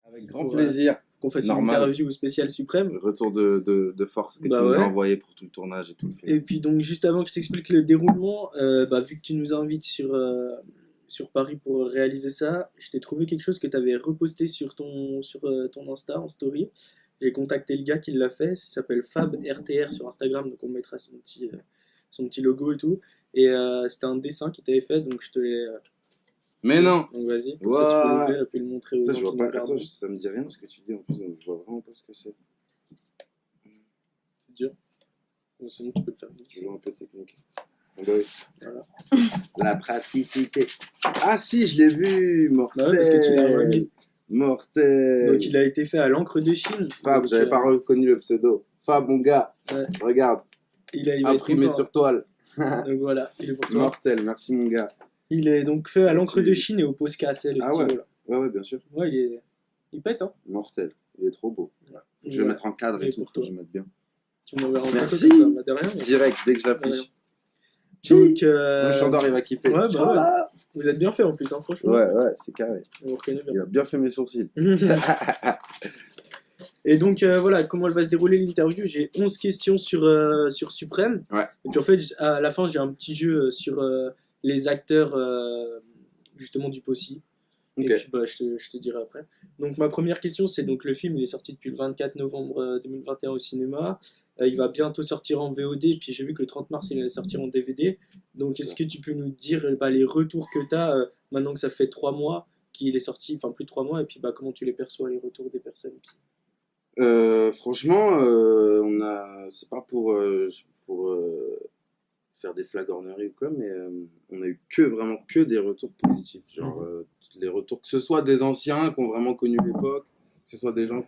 Avec grand pour plaisir. qu'on fasse une Normal. interview spéciale suprême. Retour de force que tu Bah nous as ouais. envoyé pour tout le tournage et tout le film. Et puis donc juste avant que je t'explique le déroulement, vu que tu nous invites sur Paris pour réaliser ça, je t'ai trouvé quelque chose que tu avais reposté sur ton Insta en story. J'ai contacté le gars qui l'a fait, ça s'appelle Fab RTR sur Instagram, donc on mettra son petit logo et tout. Et c'était un dessin qu'il t'avait fait, donc je te l'ai. Mais non. Donc vas-y, comme ça tu peux l'ouvrir et puis le montrer aux Putain, gens je vois qui pas. nous regardent. Attends, ça me dit rien ce que tu dis en plus, donc je vois vraiment pas ce que c'est. C'est dur. Bon, sinon tu peux le faire Je glisser. vois un peu technique. Ah bah oui. Voilà. La praticité. Ah si, je l'ai vu. Mortel. Bah ouais, parce que tu l'as remis. Mortel. Donc il a été fait à l'encre de Chine. Fab, Donc, j'avais pas reconnu le pseudo. Fab, mon gars. ouais. Regarde. Il va être Imprimé content. sur toile. Donc voilà, il est pour toi. Mortel, merci mon gars. Il est donc fait à Ça, l'encre tu- de Chine et au Posca, tu sais, le Ah stylo ouais. là. Ouais, bien sûr. Ouais, il pète, hein. Mortel. Il est trop beau. Ouais. Je vais mettre en cadre Et et tout, pour faut que toi. je mette bien. Tu m'enverras en photo Merci. comme ça, bah, de rien. mais- Direct, dès que je de rien. l'affiche. Donc, Le Chandor, il va kiffer. ouais, bah Ciao, ouais. là. Vous êtes bien fait en plus, hein, franchement. Ouais, c'est carré. On vous reconnaît Il bien. a bien fait mes sourcils. Et donc voilà, comment elle va se dérouler l'interview. J'ai 11 questions sur Suprême. Ouais. Et puis en fait, à la fin, j'ai un petit jeu sur les acteurs justement du Possi. Ok. Et puis bah, je te dirai après. Donc ma première question, c'est donc le film, il est sorti depuis le 24 novembre 2021 au cinéma. Il va bientôt sortir en VOD, puis j'ai vu que le 30 mars, il allait sortir en DVD. Donc est-ce que tu peux nous dire les retours que tu as maintenant que ça fait 3 mois qu'il est sorti, enfin plus de 3 mois, et puis bah, comment tu les perçois, les retours des personnes Franchement, c'est pas pour faire des flagorneries ou quoi, mais on a eu vraiment que des retours positifs. Genre, les retours, que ce soit des anciens qui ont vraiment connu l'époque, que ce soit des gens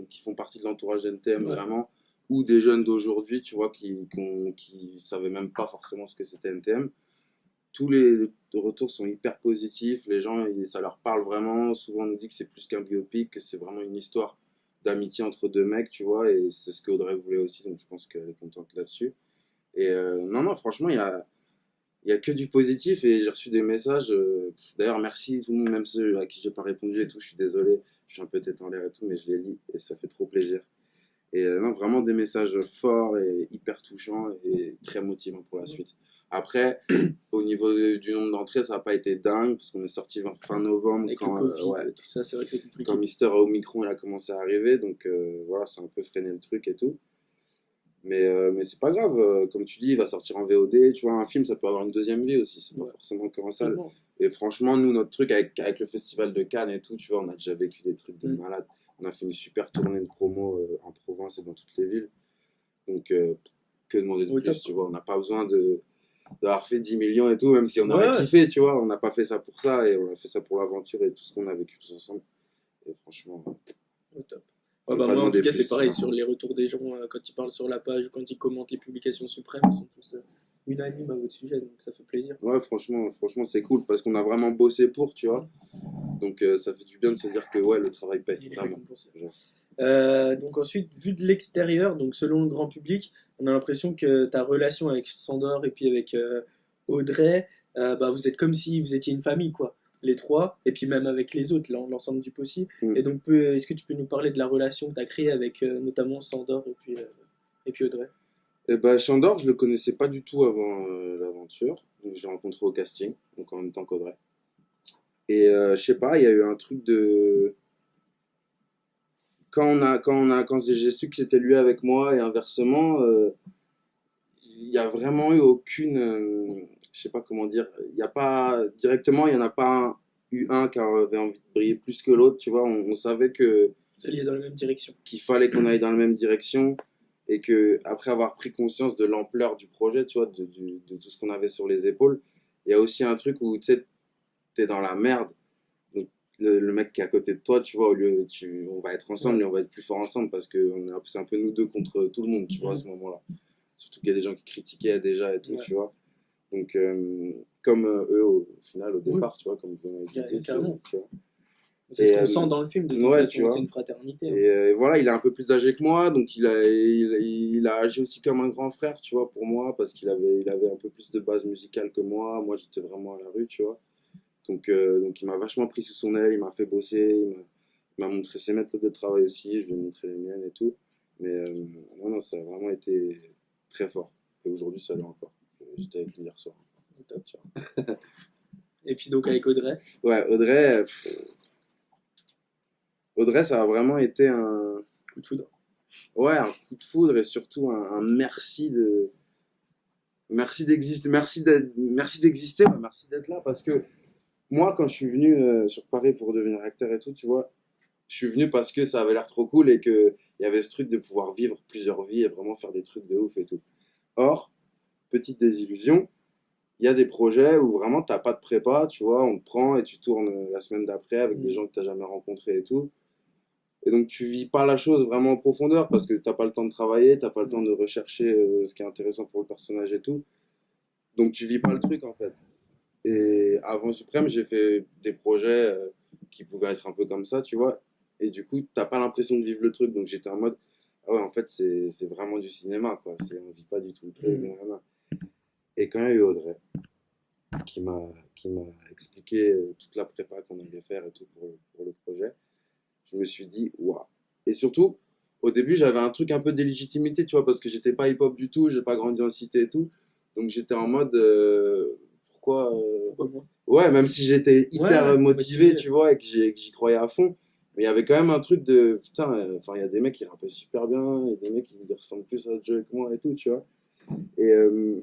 qui font partie de l'entourage d'NTM Ouais. vraiment, ou des jeunes d'aujourd'hui, tu vois, qui savaient même pas forcément ce que c'était NTM. Tous les retours sont hyper positifs, les gens, ça leur parle vraiment. Souvent, on nous dit que c'est plus qu'un biopic, que c'est vraiment une histoire d'amitié entre deux mecs, tu vois, et c'est ce qu'Audrey voulait aussi, donc je pense qu'elle est contente là-dessus. Et non, franchement, il y a que du positif et j'ai reçu des messages. D'ailleurs, merci tout le monde, même ceux à qui j'ai pas répondu et tout, je suis désolé, je suis un peu tête en l'air et tout, mais je les lis et ça fait trop plaisir. Et non, vraiment des messages forts et hyper touchants et très motivants pour la suite. Après, au niveau du nombre d'entrées, ça n'a pas été dingue parce qu'on est sorti fin novembre avec quand, le Covid ouais, et tout ça, c'est vrai que c'est compliqué. quand Mister Omicron il a commencé à arriver, donc voilà, ça a un peu freiné le truc et tout. Mais c'est pas grave, comme tu dis, il va sortir en VOD, tu vois, un film ça peut avoir une deuxième vie aussi, c'est pas Ouais. forcément qu'en salle. Absolument. Et franchement, nous, notre truc avec le festival de Cannes et tout, tu vois, on a déjà vécu des trucs de malade. On a fait une super tournée de promo en province et dans toutes les villes. Donc, que demander de Oui, plus, top. tu vois, on n'a pas besoin d'avoir fait 10 millions et tout, même si on aurait Ouais. kiffé, tu vois, on n'a pas fait ça pour ça et on a fait ça pour l'aventure et tout ce qu'on a vécu tous ensemble. Et franchement, Au top. on Ouais, va bah, pas moi, en tout demander cas, plus, c'est pareil tu vois. sur les retours des gens quand ils parlent sur la page ou quand ils commentent les publications suprêmes, ils sont tous unanimes à votre sujet, donc ça fait plaisir. Ouais, franchement, c'est cool parce qu'on a vraiment bossé pour, tu vois. Donc, ça fait du bien de se dire que ouais, le travail paye, Il est vraiment. récompensé. Genre. Donc ensuite, vu de l'extérieur, donc selon le grand public, on a l'impression que ta relation avec Sandor et puis avec Audrey, bah, vous êtes comme si vous étiez une famille, quoi, les trois, et puis même avec les autres, l'ensemble du possible. Mm. Et donc, est-ce que tu peux nous parler de la relation que tu as créée avec notamment Sandor et puis Audrey? Et bah, Chandor, je le connaissais pas du tout avant l'aventure. Donc, je l'ai rencontré au casting, donc en même temps qu'Audrey. Et je sais pas, il y a eu un truc de. Quand j'ai su que c'était lui avec moi et inversement, il y a vraiment eu aucune. Je sais pas comment dire. Il y a pas. Directement, il y en a pas eu un qui avait envie de briller plus que l'autre, tu vois. On savait Vous alliez dans la même direction. qu'il fallait qu'on aille dans la même direction et que après avoir pris conscience de l'ampleur du projet, tu vois, de tout ce qu'on avait sur les épaules, il y a aussi un truc où tu sais, t'es dans la merde. Donc, le mec qui est à côté de toi, tu vois, on va être ensemble et on va être plus fort ensemble parce que c'est un peu nous deux contre tout le monde, tu vois, à ce moment-là. Surtout qu'il y a des gens qui critiquaient déjà et tout, Ouais. tu vois. Donc, comme eux au final, au départ, tu vois, comme vous m'avez dit, Carrément. tu vois. C'est ce Et, qu'on sent dans le film, de toute ouais, façon, tu vois. c'est une fraternité. Hein. Et voilà, il est un peu plus âgé que moi, donc il a agi aussi comme un grand frère, tu vois, pour moi, parce il avait un peu plus de base musicale que moi. Moi, j'étais vraiment à la rue, tu vois. Donc il m'a vachement pris sous son aile, il m'a fait bosser, m'a montré ses méthodes de travail aussi, je lui ai montré les miennes et tout. Mais non, non, ça a vraiment été très fort. Et aujourd'hui, ça l'est encore. J'étais avec lui hier soir. Top, tu vois. Et puis donc avec Audrey. Ouais, Audrey, ça a vraiment été un, Coup de foudre. ouais, un coup de foudre et surtout un merci d'exister, ouais, merci d'être là parce que moi, quand je suis venu sur Paris pour devenir acteur et tout, tu vois, je suis venu parce que ça avait l'air trop cool et que il y avait ce truc de pouvoir vivre plusieurs vies et vraiment faire des trucs de ouf et tout. Or, petite désillusion, il y a des projets où vraiment t'as pas de prépa, tu vois, on te prend et tu tournes la semaine d'après avec des gens que t'as jamais rencontrés et tout. Et donc tu vis pas la chose vraiment en profondeur parce que t'as pas le temps de travailler, t'as pas le temps de rechercher ce qui est intéressant pour le personnage et tout. Donc tu vis pas le truc en fait. Et avant Suprême, j'ai fait des projets qui pouvaient être un peu comme ça, tu vois. Et du coup, t'as pas l'impression de vivre le truc. Donc j'étais en mode, ah ouais, en fait, c'est vraiment du cinéma, quoi. On vit pas du tout le truc. Nanana. Et quand il y a eu Audrey, qui m'a qui m'a expliqué toute la prépa qu'on allait faire et tout pour le projet, je me suis dit, waouh. Et surtout, au début, j'avais un truc un peu d'illégitimité, tu vois, parce que j'étais pas hip-hop du tout, j'ai pas grandi en cité et tout. Donc j'étais en mode, pourquoi, Pourquoi moi? ouais, même si j'étais hyper Ouais, motivé, motivé. tu vois, et que j'y croyais à fond, mais il y avait quand même un truc de, putain, enfin, il y a des mecs qui rappellent super bien, il y a des mecs qui ressemblent plus à Joe que moi et tout, tu vois. Et, euh,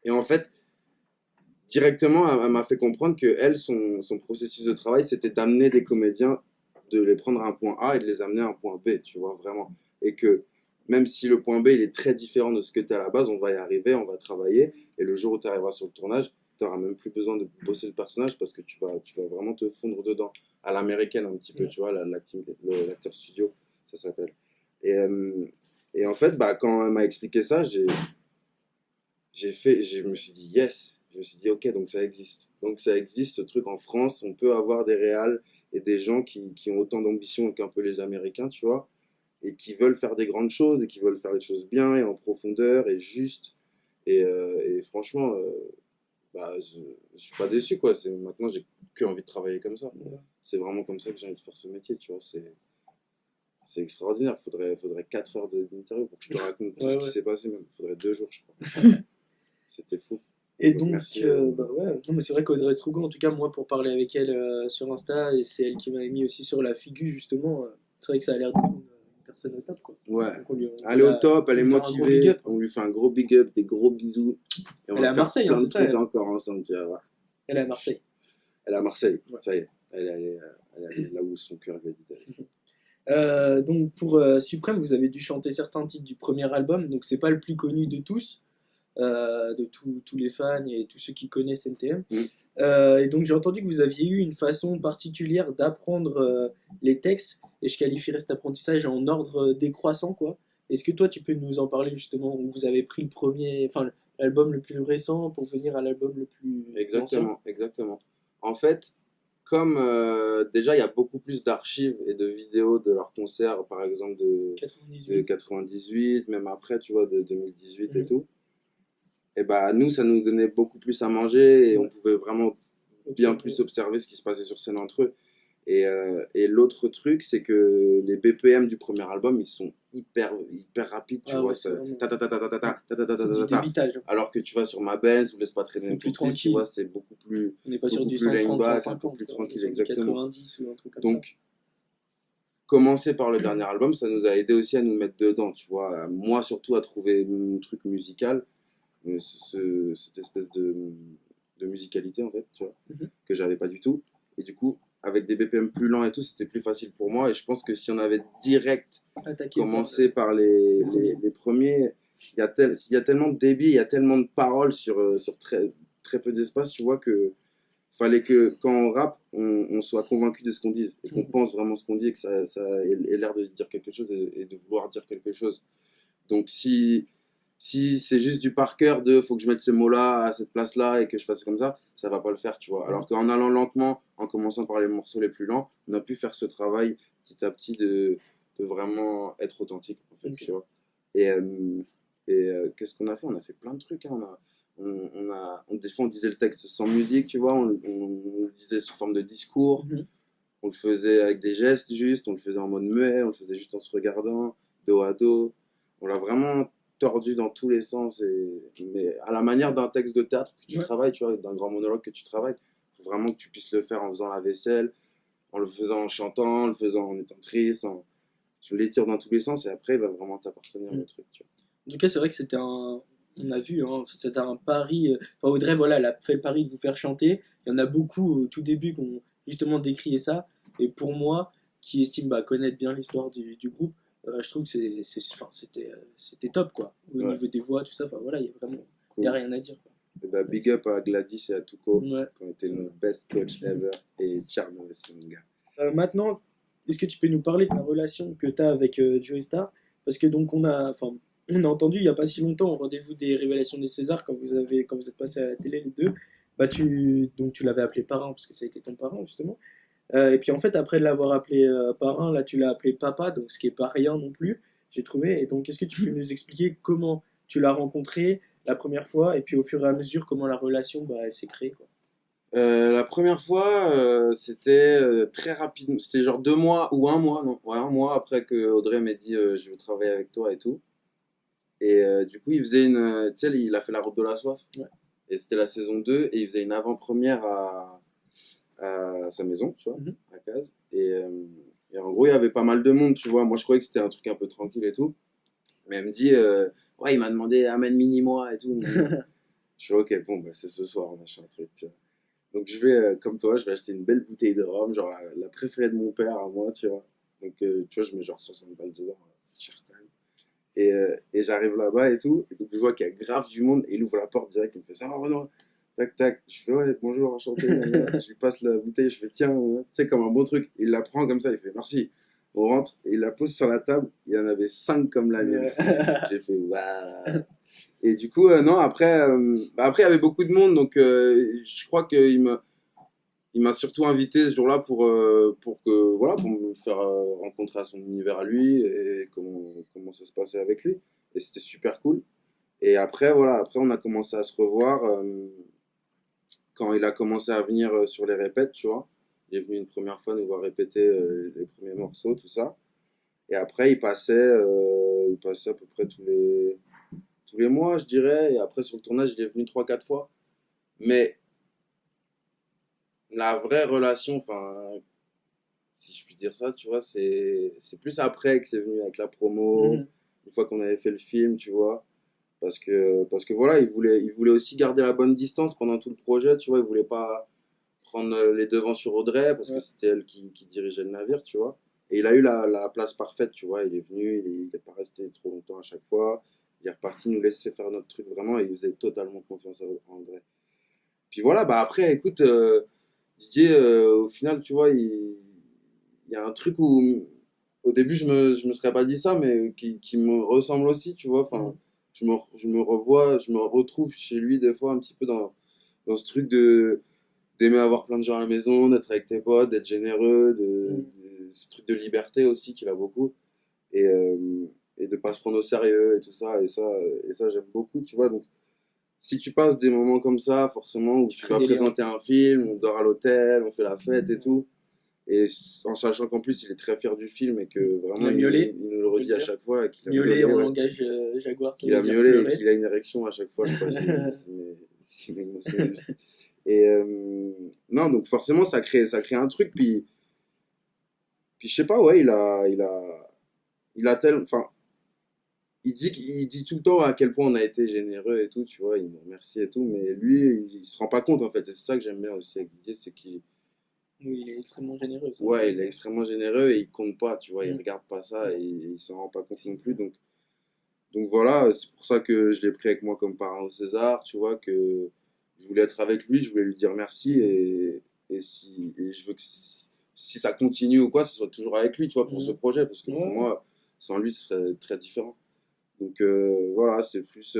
et en fait, directement, elle m'a fait comprendre que elle, son processus de travail, c'était d'amener des comédiens, de les prendre à un point A et de les amener à un point B, tu vois, vraiment. Et que même si le point B, il est très différent de ce que tu es à la base, on va y arriver, on va travailler, et le jour où tu arriveras sur le tournage, tu n'auras même plus besoin de bosser le personnage parce que tu vas vraiment te fondre dedans, à l'américaine un petit peu, tu vois, l'acteur studio, ça s'appelle. Et, euh, et en fait, bah, quand elle m'a expliqué ça, je me suis dit yes. Je me suis dit ok, donc ça existe. Donc ça existe ce truc en France. On peut avoir des réals et des gens qui ont autant d'ambition qu'un peu les Américains, tu vois, et qui veulent faire des grandes choses et qui veulent faire les choses bien et en profondeur et juste. Et franchement, bah, je suis pas déçu quoi. Maintenant j'ai que envie de travailler comme ça. C'est vraiment comme ça que j'ai envie de faire ce métier, tu vois. C'est extraordinaire. Faudrait 4 heures d'interview pour que je te raconte tout Ouais, ce qui ouais. s'est passé. Même. Faudrait 2 jours, je crois. C'était fou. Et Donc donc, merci. bah ouais, non, mais c'est vrai qu'Audrey Strugon, en tout cas, moi, pour parler avec elle sur Insta, et c'est elle qui m'avait mis aussi sur la figure, justement, c'est vrai que ça a l'air d'être une personne au top, quoi. Ouais. Donc, on peut Elle est au top, on elle est lui fait un gros big motivée. up, hein. On lui fait un gros big up, des gros bisous. Et on Elle est va à faire Marseille, hein, plein c'est de ça, trucs elle. encore ensemble, tu vas voir. Elle est à Marseille. Elle est à Marseille, Ouais. ça y est. Elle est là où son cœur lui a dit d'aller. Donc, pour Suprême, vous avez dû chanter certains titres du premier album, donc c'est pas le plus connu de tous, de tous les fans et tous ceux qui connaissent NTM. Mm. Et donc j'ai entendu que vous aviez eu une façon particulière d'apprendre les textes, et je qualifierais cet apprentissage en ordre décroissant, quoi. Est-ce que toi tu peux nous en parler justement, où vous avez pris le premier, enfin l'album le plus récent pour venir à l'album le plus ancien? Exactement, exactement. En fait, comme déjà il y a beaucoup plus d'archives et de vidéos de leurs concerts, par exemple de 98. 98, même après, tu vois, de 2018 et Mhm. tout, et bah nous, ça nous donnait beaucoup plus à manger et on Ouais, pouvait vraiment bien plus observé. observer ce qui se passait sur scène entre eux. Et l'autre truc, c'est que les BPM du premier album, ils sont hyper rapides, tu Ah ouais, vois. c'est vraiment. Ta ta ta ta ta ta ta ta ta ta C'est ta du ta ta. débitage, hein. Alors que tu vas sur ma Benz ou Laisse pas traîner C'est une plus comprise, tu tranquille. vois, c'est On n'est pas sur beaucoup du plus laying 130, back, un peu 150, plus quoi. On est tranquille, sur du exactement. 90 ou un truc comme ça. Donc, commencer par le dernier album, ça nous a aidé aussi à nous mettre dedans, tu vois. Moi, surtout, à trouver mon truc musical, cette espèce de musicalité, en fait, tu vois, Mhm. que j'avais pas du tout. Et du coup, avec des BPM plus lents et tout, c'était plus facile pour moi. Et je pense que si on avait direct Attaqué par commencé par les, le premier. les premiers, il y a tellement de débit, il y a tellement de paroles sur très peu d'espace, tu vois, que fallait que quand on rappe, on soit convaincu de ce qu'on dise et qu'on Mhm. pense vraiment ce qu'on dit et que ça ait l'air de dire quelque chose et de vouloir dire quelque chose. Donc si c'est juste du par cœur de faut que je mette ces mots-là à cette place-là et que je fasse comme ça va pas le faire, tu vois. Alors qu'en allant lentement, en commençant par les morceaux les plus lents, on a pu faire ce travail petit à petit de vraiment être authentique, en fait, Ok. tu vois. Et, euh, qu'est-ce qu'on a fait? On a fait plein de trucs, hein. Des fois, on disait le texte sans musique, tu vois, on le disait sous forme de discours. Mhm. On le faisait avec des gestes juste, on le faisait en mode muet, on le faisait juste en se regardant, dos à dos. On l'a vraiment tordu dans tous les sens, mais à la manière d'un texte de théâtre que tu Ouais. travailles, tu vois, d'un grand monologue que tu travailles. Il faut vraiment que tu puisses le faire en faisant la vaisselle, en le faisant en chantant, en le faisant en étant triste. Tu l'étires dans tous les sens et après, il va vraiment t'appartenir Mm. le truc, tu En tout cas, c'est vrai que c'était un. On a vu, hein, c'était un pari. Enfin, Audrey, voilà, elle a fait le pari de vous faire chanter. Il y en a beaucoup au tout début qui ont justement décrié ça. Et pour moi, qui estime bah, connaître bien l'histoire du groupe, je trouve que enfin, c'était top, quoi. Au vois. Ouais, niveau des voix, tout ça, enfin voilà, il y a vraiment. Il y a cool. rien à dire, quoi. Et bah, big up à Gladys et à Tuko, Ouais, qui ont été c'est nos vrai. best coach ever. Et Tierno aussi, mon gars. Maintenant, est-ce que tu peux nous parler de la relation que tu as avec Joey Star? Parce que donc enfin, on a entendu il n'y a pas si longtemps au rendez-vous des révélations des Césars quand vous êtes passés à la télé les deux, bah donc tu l'avais appelé parrain parce que ça a été ton parrain justement. Et puis en fait après l'avoir appelé parrain, là tu l'as appelé papa, donc ce qui est pas rien non plus, j'ai trouvé. Et donc est-ce que tu peux nous expliquer comment tu l'as rencontré la première fois et puis au fur et à mesure comment la relation bah, elle s'est créée quoi. La première fois, c'était très rapide. C'était genre 2 mois ou un mois, non, ouais, un mois après que Audrey m'ait dit je veux travailler avec toi et tout. Et du coup, il faisait tu sais, il a fait la route de la soif. Ouais. Et c'était la saison 2 et il faisait une avant-première à sa maison, tu vois, Mhm. à Caz. Et en gros, il y avait pas mal de monde, tu vois. Moi, je croyais que c'était un truc un peu tranquille et tout. Mais elle me dit, ouais, il m'a demandé amène mini-moi et tout. Je fais, ok, bon, bah, c'est ce soir, machin, truc, tu vois. Donc, je vais, comme toi, je vais acheter une belle bouteille de rhum, genre la préférée de mon père à moi, tu vois. Donc, tu vois, je mets genre 60 balles dedans, c'est cher quand même. Et j'arrive là-bas et tout. Et donc, je vois qu'il y a grave du monde. Et il ouvre la porte direct. Il me fait ça, va, non. Tac, tac. Je fais, ouais, bonjour, enchanté. Je lui passe la bouteille. Je fais, tiens, tu sais, comme un bon truc. Il la prend comme ça. Il fait, merci. On rentre. Et il la pose sur la table. Il y en avait 5 comme la mienne. Ouais. J'ai fait, waouh. Et du coup, non, après, après, il y avait beaucoup de monde. Donc, je crois il m'a surtout invité ce jour-là voilà, pour me faire rencontrer à son univers à lui et comment ça se passait avec lui. Et c'était super cool. Et après, voilà, après on a commencé à se revoir quand il a commencé à venir sur les répètes, tu vois. Il est venu une première fois nous voir répéter les premiers morceaux, tout ça. Et après, il passait à peu près tous les mois, je dirais. Et après, sur le tournage, il est venu 3 4 fois. Mais la vraie relation, enfin, si je puis dire ça, tu vois, c'est plus après que c'est venu avec la promo, Mhm. une fois qu'on avait fait le film, tu vois. Parce que voilà, il voulait aussi garder la bonne distance pendant tout le projet, tu vois. Il voulait pas prendre les devants sur Audrey parce que Ouais. c'était elle qui dirigeait le navire, tu vois. Et il a eu la place parfaite, tu vois. Il est venu, il est pas resté trop longtemps à chaque fois. Il est reparti, nous laisser faire notre truc vraiment et il faisait totalement confiance à Audrey. Puis voilà, bah après, écoute, Didier, au final, tu vois, il y a un truc où, au début, je me serais pas dit ça, mais qui me ressemble aussi, tu vois. Enfin, Mhm. je me revois, je me retrouve chez lui des fois un petit peu dans ce truc d'aimer avoir plein de gens à la maison, d'être avec tes potes, d'être généreux, Mhm. ce truc de liberté aussi qu'il a beaucoup. Et, euh, et de pas se prendre au sérieux et tout ça. Et ça j'aime beaucoup, tu vois. Donc, si tu passes des moments comme ça, forcément, où Tu tu crées vas des liens. présenter un film, on dort à l'hôtel, on fait la fête et tout, et en sachant qu'en plus il est très fier du film et que Il vraiment a miaulé, il nous le on peut le redit à dire. chaque fois, qu'il a Miaulé miaulé, en ouais, langage jaguar, ça qu'il veut a dire miaulé et pleurer. qu'il a une érection à chaque fois, je crois, si mes mots sont justes. Et non, donc forcément ça crée un truc, puis je sais pas, ouais, il a tel, enfin, il dit tout le temps à quel point on a été généreux et tout, tu vois, il nous remercie et tout, mais lui, il se rend pas compte en fait, et c'est ça que j'aime bien aussi avec Didier, c'est qu'il Oui, il est extrêmement généreux, ça on peut ouais, le il est dire. extrêmement généreux et il compte pas, tu vois, il Mm. regarde pas ça Ouais. et il s'en rend pas compte non plus. Donc voilà, c'est pour ça que je l'ai pris avec moi comme parrain au César, tu vois, que je voulais être avec lui, je voulais lui dire merci et je veux que si ça continue ou quoi, ce soit toujours avec lui, tu vois, pour ce Mm. projet, parce que pour Ouais, moi, sans lui, ce serait très différent. Donc voilà, c'est plus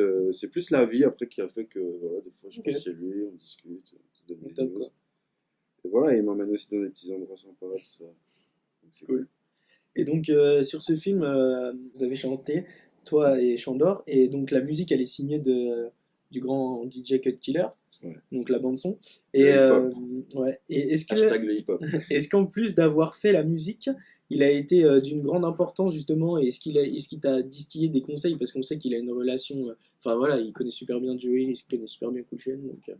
la vie après qui a fait que voilà, des fois je ok, passe chez lui, on discute, on se donne au des top news. quoi. Et voilà, il m'emmène aussi dans des petits endroits sympas, tout ça. Donc c'est cool. Cool. Et donc sur ce film, vous avez chanté, toi et Chandor, et donc la musique elle est signée du grand DJ Cut Killer. Ouais. donc la bande-son. Le Et, hip-hop. ouais. Et Hashtag le hip-hop. est-ce qu'en plus d'avoir fait la musique, il a été d'une grande importance justement, et est-ce qu'il t'a distillé des conseils, parce qu'on sait qu'il a une relation, enfin voilà, il connaît super bien Joey, il connaît super bien Cool Chain, donc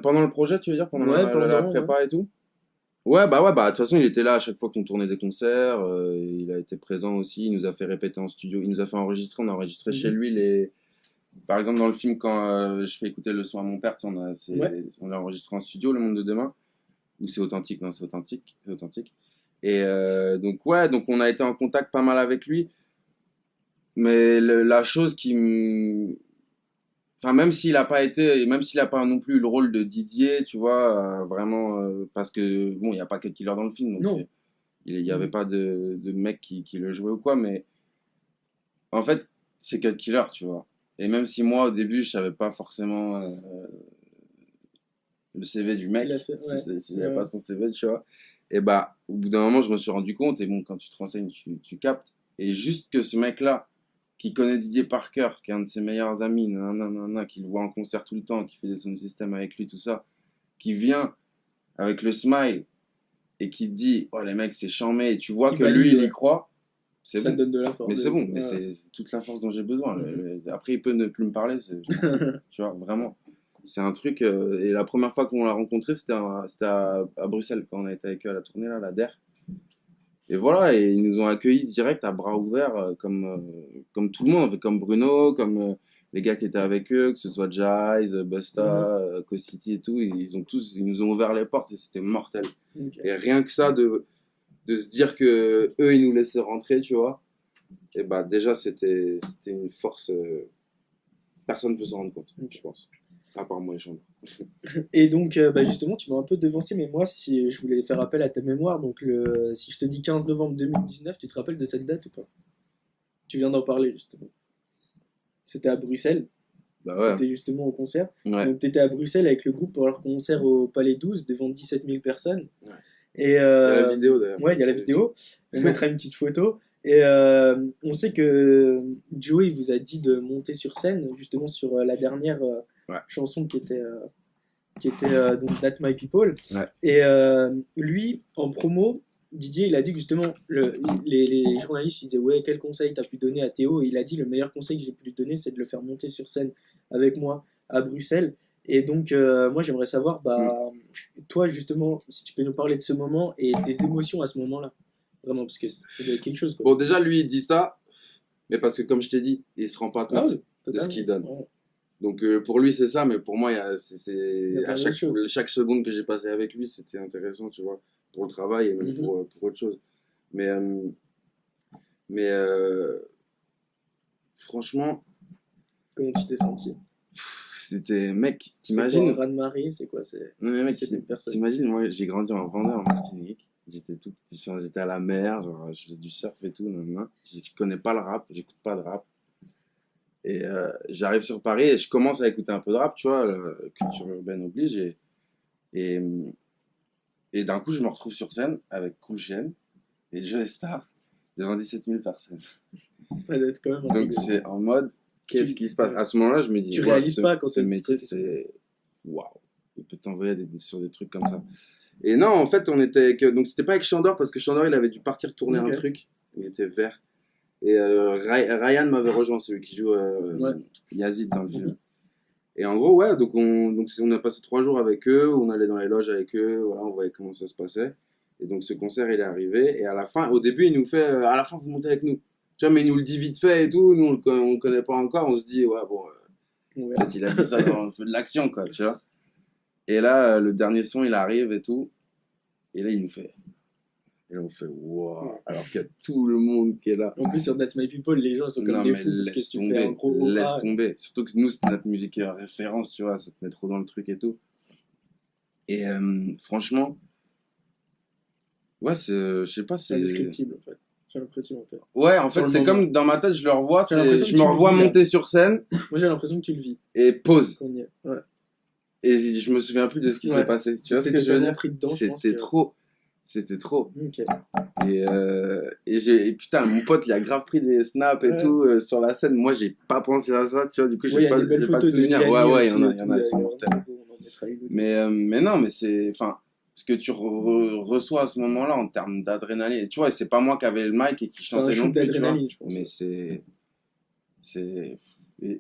Pendant le projet, tu veux dire, pendant ouais, la pendant, ouais. prépa et tout? Ouais, bah, de toute façon, il était là à chaque fois qu'on tournait des concerts, il a été présent aussi, il nous a fait répéter en studio, il nous a fait enregistrer, on a enregistré chez Mhm. lui par exemple, dans le film, quand je fais écouter le son à mon père, tu sais, Ouais. on l'a enregistré en studio, Le Monde de Demain, ou c'est authentique, non, c'est authentique. Et donc, ouais, donc on a été en contact pas mal avec lui, mais la chose qui me... Enfin, même s'il a pas non plus le rôle de Didier, tu vois, vraiment, parce que, bon, il n'y a pas que Killer dans le film, donc Non. il y avait Mhm. pas de mec qui le jouait ou quoi, mais en fait, c'est Cut Killer, tu vois. Et même si moi, au début, je savais pas forcément le CV du Ce qu'il a mec, fait, ouais. si j'avais pas Ouais. son CV, tu vois. Et bah, au bout d'un moment, je me suis rendu compte, et bon, quand tu te renseignes, tu captes. Et juste que ce mec-là, qui connaît Didier par cœur, qui est un de ses meilleurs amis, nanana, qui le voit en concert tout le temps, qui fait des sound systems avec lui, tout ça, qui vient avec le smile et qui te dit, oh les mecs, c'est charmé, et tu vois Qui que lui, valide, il y ouais. croit, c'est Ça te bon. donne de la force Mais de c'est ouf. bon, mais Ouais. c'est toute la force dont j'ai besoin. Mhm. Après, il peut ne plus me parler, je m'en fous. Tu vois, vraiment. C'est un truc. Et la première fois qu'on l'a rencontré, c'était à Bruxelles, quand on a été avec eux à la tournée, là, la DER. Et voilà, et ils nous ont accueillis direct à bras ouverts, comme tout le monde, comme Bruno, comme les gars qui étaient avec eux, que ce soit Jais, Mhm. Busta, Co-City et tout. Ils nous ont ouvert les portes et c'était mortel. Ok. Et rien que ça, de se dire que eux, ils nous laissaient rentrer, tu vois. Et bah, déjà, c'était une force. Personne ne peut s'en rendre compte, Ok. je pense. À part moi et Chandra. Et donc, bah justement, tu m'as un peu devancé, mais moi, si je voulais faire appel à ta mémoire, donc si je te dis 15 novembre 2019, tu te rappelles de cette date ou pas? Tu viens d'en parler, justement. C'était à Bruxelles, Bah ouais. c'était justement au concert. Ouais. Donc, tu étais à Bruxelles avec le groupe pour leur concert au Palais 12 devant 17 000 personnes. Ouais. Et Il y a la vidéo d'ailleurs. ouais, il y a la vidéo. On mettra une petite photo. Et on sait que Joey vous a dit de monter sur scène, justement sur la dernière Ouais. chanson qui était donc That's My People. Ouais. Et lui, en promo, Didier, il a dit que justement, les journalistes ils disaient ouais, quel conseil t'as pu donner à Théo? Et il a dit le meilleur conseil que j'ai pu lui donner, c'est de le faire monter sur scène avec moi à Bruxelles. Et donc, moi, j'aimerais savoir, Mm. bah, toi, justement, si tu peux nous parler de ce moment et tes émotions à ce moment-là. Vraiment, parce que c'est quelque chose, quoi. Bon, déjà, lui, il dit ça, mais parce que, comme je t'ai dit, il se rend pas Ah compte oui, de ce totalement. qu'il donne. Ouais. Donc, pour lui, c'est ça, mais pour moi, Il y a plein d'autres choses. chaque seconde que j'ai passé avec lui, c'était intéressant, tu vois, pour le travail et même Mhm. pour autre chose. Mais, mais franchement, Comment tu t'es senti? c'était, mec, C'est quoi un t'imagines? raz-de-marée? C'est quoi? C'est Non, mais mec, 17 000 personnes. t'imagines, moi, j'ai grandi en Vendée, en Martinique. J'étais à la mer, genre, je faisais du surf et tout, nan. Je connais pas le rap, j'écoute pas de rap. Et j'arrive sur Paris et je commence à écouter un peu de rap, tu vois, culture urbaine oblige. Et, et d'un coup, je me retrouve sur scène avec Cool Chain et Joe Star devant 17 000 personnes. Ça doit être quand même un truc Donc de ouf. c'est en mode, qu'est-ce Tu, qui se passe? À ce moment-là, je me dis, tu ouais, réalises pas quand ce t'es. métier, c'est waouh, il peut t'envoyer sur des trucs comme ça. Et non, en fait, on était avec, donc c'était pas avec Chandor parce que Chandor il avait dû partir tourner un Ok. truc, il était vert. Et Ryan m'avait rejoint, celui qui joue Ouais. Yazid dans le film. Mhm. Et en gros, ouais, on a passé 3 jours avec eux, on allait dans les loges avec eux, voilà, on voyait comment ça se passait. Et donc ce concert, il est arrivé, et à la fin, au début, il nous fait, à la fin, vous montez avec nous. Tu vois, mais il nous le dit vite fait et tout, nous, on le connaît pas encore, on se dit, ouais, bon, Ouais. peut-être il a dit ça dans le feu de l'action, quoi, tu vois. Et là, le dernier son, il arrive et tout, et là, il nous fait. Et là, on fait, wow, alors qu'il y a tout le monde qui est là. En plus, sur That's My People, les gens ils sont comme Non, des mais fous parce que laisse tu fais un tomber, gros laisse A. tomber. Surtout que nous, c'était notre musique référence, tu vois, ça te met trop dans le truc et tout. Et franchement, ouais, je sais pas, C'est indescriptible en fait. J'ai l'impression en fait. Ouais, en Sur fait, le c'est moment. comme dans ma tête, je le revois, J'ai l'impression que je tu me le revois vis, là. monter sur scène Moi j'ai l'impression que tu le vis et pause. quand on y est. Ouais. Et je me souviens plus de ce qui s'est Ouais. passé. Tu vois ce T'étais que je veux tellement dire? pris dedans, je pense C'était que. trop. C'était trop. Ok. Et putain, mon pote, il a grave pris des snaps et Ouais. tout sur la scène. Moi, j'ai pas pensé à ça, tu vois. Du coup, Oui, il y a des belles j'ai pas de photos de souvenir. Ouais, Gianni ouais, aussi et il y en tout. a, elles sont Il y a mortelles. vraiment beau, on en mettra une ou deux. Mais non, mais c'est, enfin, ce que tu reçois à ce moment-là en termes d'adrénaline. Tu vois, c'est pas moi qui avais le mic et qui C'est un chantais non shoot plus, tu vois. d'adrénaline, je pense. Mais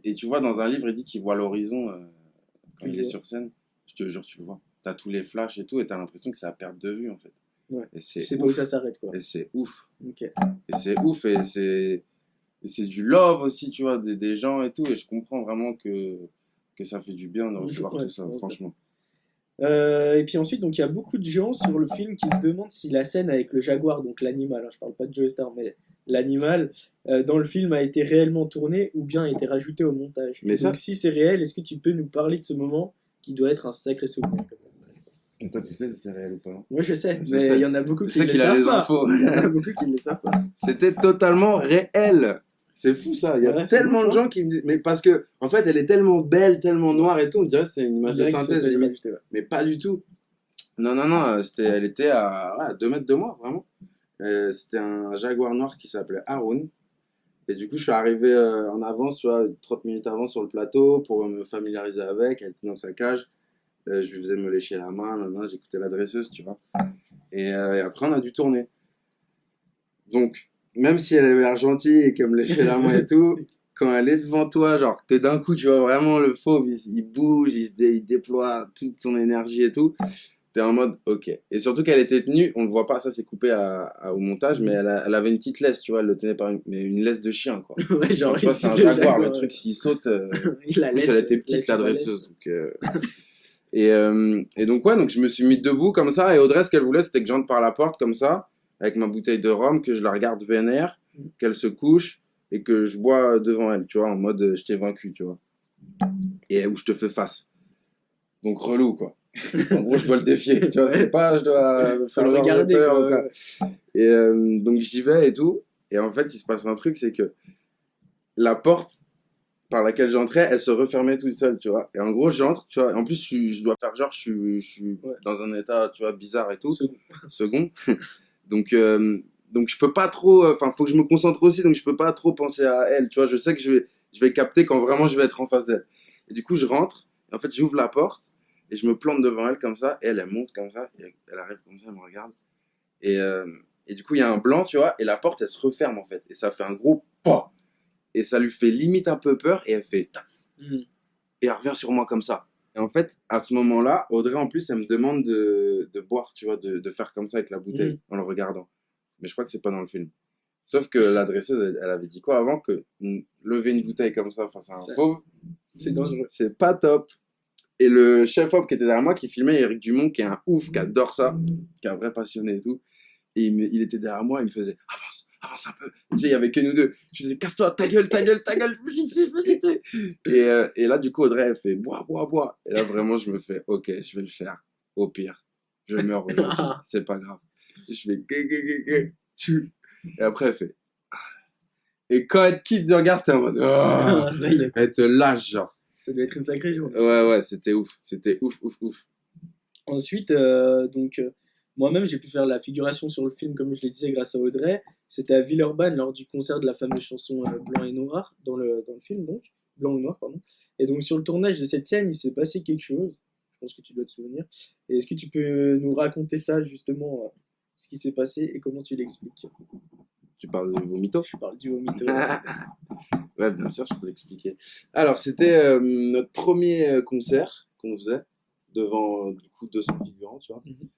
et tu vois, dans un livre, il dit qu'il voit l'horizon quand Tu il le est vois. sur scène. Je te jure, tu le vois. T'as tous les flashs et tout, et t'as l'impression que c'est à perte de vue, en fait. Ouais. Et Tu c'est sais pas où ça ouf. s'arrête, quoi. Et c'est ouf. Ok. Et c'est ouf, et c'est du love aussi, tu vois, des gens et tout. Et je comprends vraiment que ça fait du bien de recevoir Ouais, tout je ça, pense bien. franchement. Et puis ensuite, donc il y a beaucoup de gens sur le film qui se demandent si la scène avec le jaguar, donc l'animal, hein, je parle pas de Joe Star, mais l'animal, dans le film a été réellement tourné ou bien a été rajouté au montage. Mais Et ça, donc si c'est réel, est-ce que tu peux nous parler de ce moment qui doit être un sacré souvenir quand même? et toi, tu sais si c'est réel ou pas? Moi je sais, Je mais il sais. y en a beaucoup Je qui ne sais le qu'il a savent les pas. infos. Il y en a beaucoup qui ne le savent pas. C'était totalement réel. C'est fou ça. Il y a Ouais, c'est tellement ouf, de hein. gens qui me disent. Mais parce que, en fait, elle est tellement belle, tellement noire et tout. On dirait que c'est une On image de dirait que ça synthèse peut être limite. rajouté, ouais. Mais pas du tout. Non, non, non. Elle était à 2 mètres de moi, vraiment. C'était un jaguar noir qui s'appelait Haroun. Et du coup, je suis arrivé en avance, tu vois, 30 minutes avant sur le plateau pour me familiariser avec. Elle était dans sa cage. Je lui faisais me lécher la main. J'écoutais la dresseuse, tu vois. Et après, on a dû tourner. Donc, même si elle avait l'air gentille et qu'elle me léchait la main et tout, quand elle est devant toi, genre que d'un coup tu vois vraiment le fauve, il bouge, il déploie toute son énergie et tout, t'es en mode ok. Et surtout qu'elle était tenue, on le voit pas, ça c'est coupé au montage, mais elle avait une petite laisse, tu vois, elle le tenait par mais une laisse de chien quoi. Ouais, Enfin, genre tu vois, c'est un le jaguar, le jaguar, truc s'il saute. il la En plus, elle laisse, était petite, sur la la dresseuse. laisse. Et donc, ouais, donc je me suis mis debout comme ça. Et Audrey, ce qu'elle voulait, c'était que j'entre par la porte comme ça, avec ma bouteille de rhum, que je la regarde vénère, qu'elle se couche et que je bois devant elle, tu vois, en mode je t'ai vaincu, tu vois. Et où je te fais face. Donc, relou, quoi. En gros, je dois le défier, tu vois, c'est pas je dois Faut faire le genre de regarder, peur quoi. ou quoi. Et donc, j'y vais et tout. Et en fait, il se passe un truc, c'est que la porte par laquelle j'entrais, elle se refermait toute seule, tu vois. Et en gros, j'entre, tu vois. En plus, je dois faire genre, je suis Ouais. dans un état, tu vois, bizarre et tout. Second. Second. donc, donc, je peux pas trop, enfin, faut que je me concentre aussi, donc je peux pas trop penser à elle, tu vois. Je sais que je vais capter quand vraiment je vais être en face d'elle. Et du coup, je rentre, et en fait, j'ouvre la porte, et je me plante devant elle comme ça, et elle monte comme ça, et elle arrive comme ça, elle me regarde. Et, euh, et du coup, il y a un blanc, tu vois, et la porte, elle se referme, en fait. Et ça fait un gros pas. Et ça lui fait limite un peu peur, et elle fait tac, Mm. et elle revient sur moi comme ça. Et en fait, à ce moment-là, Audrey, en plus, elle me demande de boire, tu vois, de faire comme ça avec la bouteille, en le regardant. Mais je crois que c'est pas dans le film. Sauf que la dresseuse, elle avait dit quoi avant? Que lever une bouteille comme ça face à un Ça- fauve, C'est dangereux. c'est pas top. Et le chef-op qui était derrière moi, qui filmait, Eric Dumont, qui est un ouf, qui adore ça, qui est un vrai passionné et tout. Et il était derrière moi, il me faisait avance, avance un peu. Tu sais, il y avait que nous deux. Je faisais casse-toi, ta gueule, ta gueule, ta gueule, je me chie dessus, je me chie dessus. Et là, du coup, Audrey, elle fait bois, bois, bois. Et là, vraiment, je me fais ok, je vais le faire. Au pire, je meurs aujourd'hui, c'est pas grave. Je fais tu. Et après, elle fait. Et quand elle te quitte de regard, t'es en mode. Oh, Ça y est. elle te lâche, genre. Ça doit être une sacrée journée. Ouais, ouais, c'était ouf. C'était ouf, ouf, ouf. Ensuite, moi-même, j'ai pu faire la figuration sur le film, comme je l'ai dit, grâce à Audrey. C'était à Villeurbanne lors du concert de la fameuse chanson Blanc et Noir, dans le film, donc. Blanc et Noir, pardon. Et donc, sur le tournage de cette scène, il s'est passé quelque chose. Je pense que tu dois te souvenir. Et est-ce que tu peux nous raconter ça, justement, ce qui s'est passé et comment tu l'expliques? Tu parles de vomito? Je parle du vomito. Ouais, bien sûr, je peux l'expliquer. Alors, c'était notre premier concert qu'on faisait devant du coup 200 figurants, tu vois. Mhm.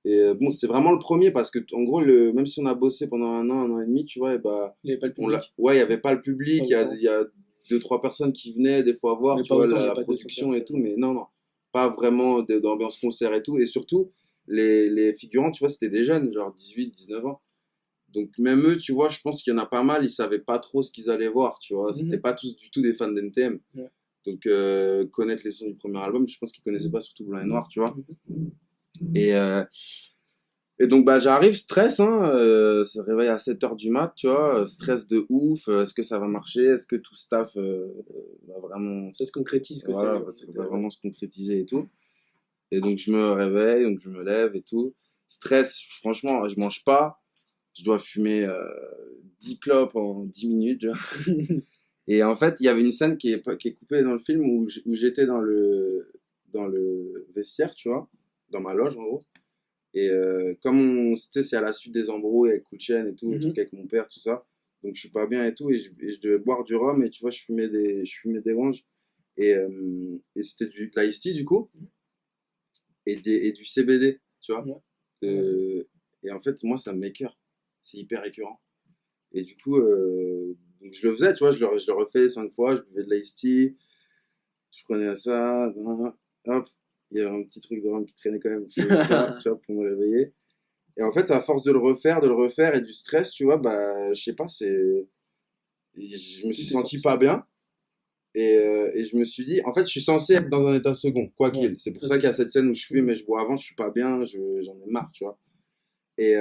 Et bon, c'était vraiment le premier parce que en gros, même si on a bossé pendant un an et demi, tu vois, et bah, Il n'y avait pas le public. ouais, il y avait pas le public, Pas autant. il y a deux trois personnes qui venaient des fois voir, Mais tu pas vois, autant, il n'y a la pas 200 production et tout, personnes. mais non, non, pas vraiment d'ambiance concert et tout. Et surtout, les figurants, tu vois, c'était des jeunes, genre 18, 19 ans. Donc même eux, tu vois, je pense qu'il y en a pas mal, ils savaient pas trop ce qu'ils allaient voir, tu vois. C'était Mhm. pas tous du tout des fans d'NTM. Ouais. Donc connaître les sons du premier album, je pense qu'ils connaissaient pas surtout Blanc et Noir, tu vois. Mhm. Et, euh, et donc bah j'arrive, stress, hein, se réveille à 7h du mat, tu vois, stress de ouf, est-ce que ça va marcher, est-ce que tout staff va vraiment, Ça se concrétise, quoi. voilà, ça va vraiment se concrétiser et tout. Et donc je me réveille, donc je me lève et tout. Stress, franchement, je mange pas. Je dois fumer 10 clopes en 10 minutes. Tu vois. Et en fait, il y avait une scène qui est coupée dans le film où j'étais dans le vestiaire, tu vois, dans ma loge en gros. Et comme c'est à la suite des embrouilles avec Kulchen et tout, le truc avec mon père, tout ça. Donc je suis pas bien et tout, et je devais boire du rhum, et tu vois, je fumais des ranges. Et c'était de l'ice tea du coup, et du CBD, tu vois. Ouais. Et en fait, moi, ça m'écœure. C'est hyper écœurant. Et du coup, donc je le faisais, tu vois, je le refais 5 fois, je buvais de l'ice tea, je prenais ça, hop, il y avait un petit truc de rhum qui traînait quand même, je faisais ça, tu vois, pour me réveiller. Et en fait, à force de le refaire et du stress, tu vois, bah, je sais pas, je me suis Tout est senti sorti. pas bien. Et je me suis dit, en fait, je suis censé être dans un état second, quoi Ouais, qu'il. C'est pour ça, ça c'est qu'il y a sûr. cette scène où je fume et je bois avant, je suis pas bien, j'en ai marre, tu vois. Et,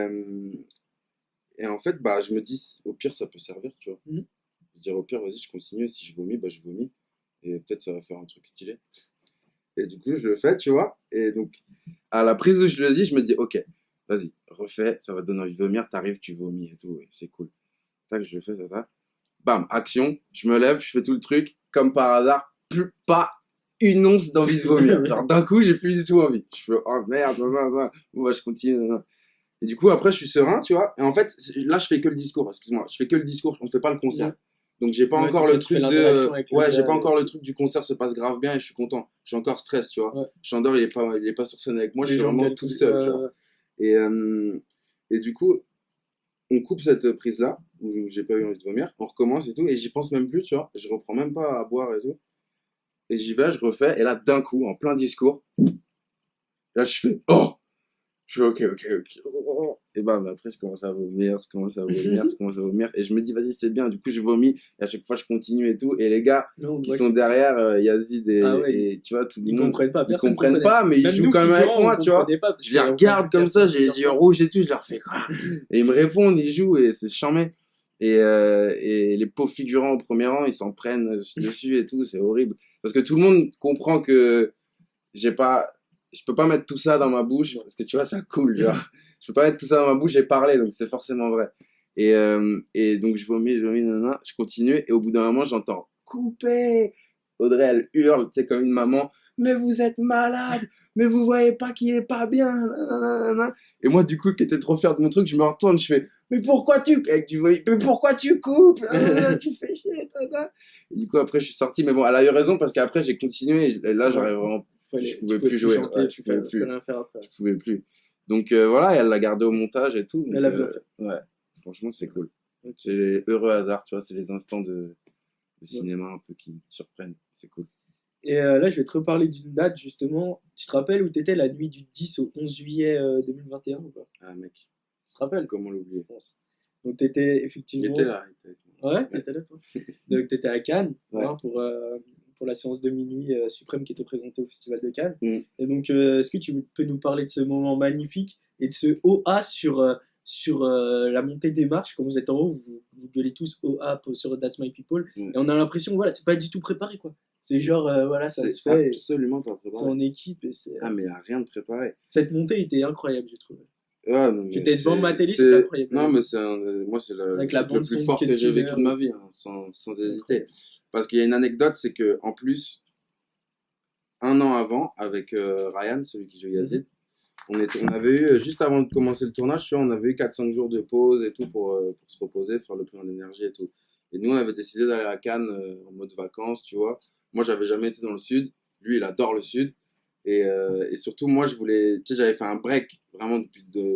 et en fait, bah, je me dis, au pire, ça peut servir, tu vois. Mhm. Je dis, au pire, vas-y, je continue. Si je vomis, bah, je vomis. Et peut-être ça va faire un truc stylé. Et du coup, je le fais, tu vois. Et donc, à la prise où je le dis, je me dis, ok, vas-y, refais, ça va te donner envie de vomir, t'arrives, tu vomis et tout, et c'est cool. Tac, je le fais, ça. Bam, action, je me lève, je fais tout le truc, comme par hasard, plus pas une once d'envie de vomir. Genre, d'un coup, j'ai plus du tout envie. Je fais, oh merde, bon, bah, je continue. Et du coup, après, je suis serein, tu vois. Et en fait, là, je fais que le discours, excuse-moi. Je fais que le discours, on ne fait pas le concert. Ouais. Donc, j'ai pas Ouais, c'est encore ça, le tu fais truc l'interaction avec le ouais, j'ai gars. pas encore le truc du concert se passe grave bien et je suis content. Je suis encore stress, tu vois. Ouais. Chandor, il est pas sur scène avec moi, je Les suis gens vraiment galent tout tout. seul, genre. Et, et du coup, on coupe cette prise-là, où j'ai pas eu envie de vomir, on recommence et tout, et j'y pense même plus, tu vois. Je reprends même pas à boire et tout. Et j'y vais, je refais, et là, d'un coup, en plein discours, là, je fais, oh! Je fais, ok. Et bah, après, je commence à vomir, je commence à vomir, et je me dis, vas-y, c'est bien. Du coup, je vomis, et à chaque fois, je continue et tout. Et les gars Non, on qui voit sont que derrière, Yazid ah ouais, et tu vois, tout le ils monde, comprennent pas, ils personne comprennent comprenait. pas, mais ils Même jouent nous, quand même avec figurants, on moi, tu vois. comprenait pas parce Je les qu'on l'a vu regarde comme faire ça, ça j'ai les plusieurs yeux fois. rouges et tout, je leur fais quoi? Et ils me répondent, ils jouent, et c'est charmé. Et les pauvres figurants au premier rang, ils s'en prennent dessus et tout, c'est horrible. Parce que tout le monde comprend que j'ai pas, je peux pas mettre tout ça dans ma bouche, Non. parce que tu vois, ça coule, genre. Je peux pas mettre tout ça dans ma bouche et parler, donc c'est forcément vrai. Et donc je vomis, nanana, je continue, et au bout d'un moment, j'entends couper. Audrey, elle hurle, tu sais, comme une maman, mais vous êtes malade, mais vous voyez pas qu'il est pas bien, nanana. Et moi, du coup, qui était trop fier de mon truc, je me retourne, je fais, mais pourquoi mais pourquoi tu coupes, tu fais chier, nanana. Et du coup, après, je suis sorti, mais bon, elle a eu raison, parce qu'après, j'ai continué, et là, Ouais. j'aurais vraiment, je Tu pouvais pouvais plus plus jouer, chanter, ouais, je plus pouvais faire, plus plus, rien faire après. je pouvais plus. Donc voilà, et elle l'a gardé au montage et tout. Elle Donc a bien fait. ouais, franchement, c'est cool. Ok. C'est les heureux hasards, tu vois, c'est les instants de Ouais. cinéma un peu qui te surprennent. C'est cool. Et là, je vais te reparler d'une date justement. Tu te rappelles où t'étais la nuit du 10 au 11 juillet 2021 ou pas? Ah, mec, Tu te rappelles? comment l'oublier? Je pense. Donc t'étais Il était effectivement. là. Il était avec moi. Ouais, Ouais. t'étais là toi. Donc t'étais à Cannes Ouais. hein, pour la séance de minuit suprême qui était présentée au Festival de Cannes. Mm. Et donc est-ce que tu peux nous parler de ce moment magnifique et de ce OA sur la montée des marches? Quand vous êtes en haut, vous gueulez tous OA sur That's My People. Mm. Et on a l'impression, voilà, c'est pas du tout préparé quoi. C'est genre, voilà, ça C'est se fait, absolument pas c'est préparé. en équipe et c'est. Ah, mais y a rien de préparé. Cette montée était incroyable, j'ai trouvé. Ah, non, mais J'étais devant ma télé, c'était incroyable. Non, mais moi, c'est le Avec la truc le bande plus son de fort Cut que j'ai Killer vécu de et ma vie, tout. hein, sans hésiter. Incroyable. Parce qu'il y a une anecdote, c'est que en plus, un an avant, avec Ryan, celui qui joue Yazid, on avait eu, juste avant de commencer le tournage, tu vois, on avait eu 4-5 jours de pause et tout pour se reposer, faire le plein d'énergie et tout. Et nous, on avait décidé d'aller à Cannes en mode vacances, tu vois. Moi, j'avais jamais été dans le sud. Lui, il adore le sud. Et surtout, moi, je voulais, tu sais, j'avais fait un break, vraiment,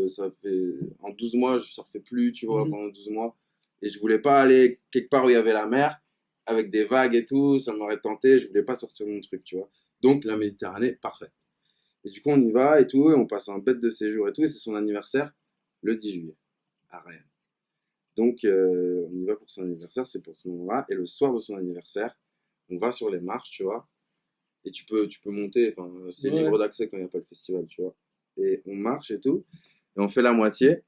ça fait, en 12 mois, je surfais plus, tu vois, Mhm. pendant 12 mois. Et je voulais pas aller quelque part où il y avait la mer, avec des vagues et tout, ça m'aurait tenté, je voulais pas sortir mon truc, tu vois. Donc, la Méditerranée, parfait. Et du coup, on y va et tout, et on passe un bête de séjour et tout, et c'est son anniversaire le 10 juillet, à Rennes. Donc, on y va pour son anniversaire, c'est pour ce moment-là, et le soir de son anniversaire, on va sur les marches, tu vois, et tu peux monter, enfin, c'est Ouais. libre d'accès quand il n'y a pas le festival, tu vois. Et on marche et tout, et on fait la moitié,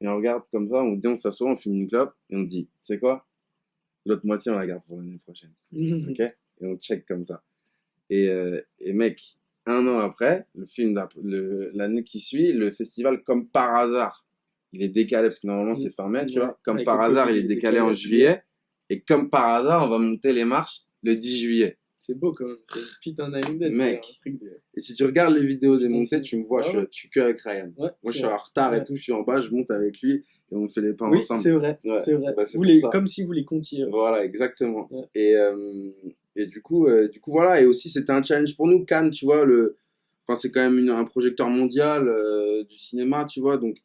et on regarde comme ça, on dit, on s'assoit, on fume une clope, et on dit, tu sais quoi, l'autre moitié, on la garde pour l'année prochaine, ok? Et on check comme ça. Et mec, un an après, l'année qui suit, le festival, comme par hasard, il est décalé, parce que normalement c'est fin mai, tu Ouais. vois. Comme Avec par le hasard, Covid, il est il est décalé en en juillet. Et comme par hasard, on va monter les marches le 10 juillet. C'est beau quand même, c'est une putain d'anecdote, c'est un Mec. truc de Et si tu regardes les vidéos des putain de montées, film. tu me vois, Ah ouais, je suis que avec Ryan. ouais, Moi, je c'est suis vrai. en retard et Ouais. tout, je suis en bas, je monte avec lui et on fait les pas Oui, ensemble. c'est vrai, Ouais, c'est vrai. bah, c'est Vous pour les, ça. comme si vous les comptiez. Voilà, exactement. Ouais. Et du coup, voilà. Et aussi, c'était un challenge pour nous, Cannes, tu vois. Enfin, c'est quand même un projecteur mondial du cinéma, tu vois. Donc,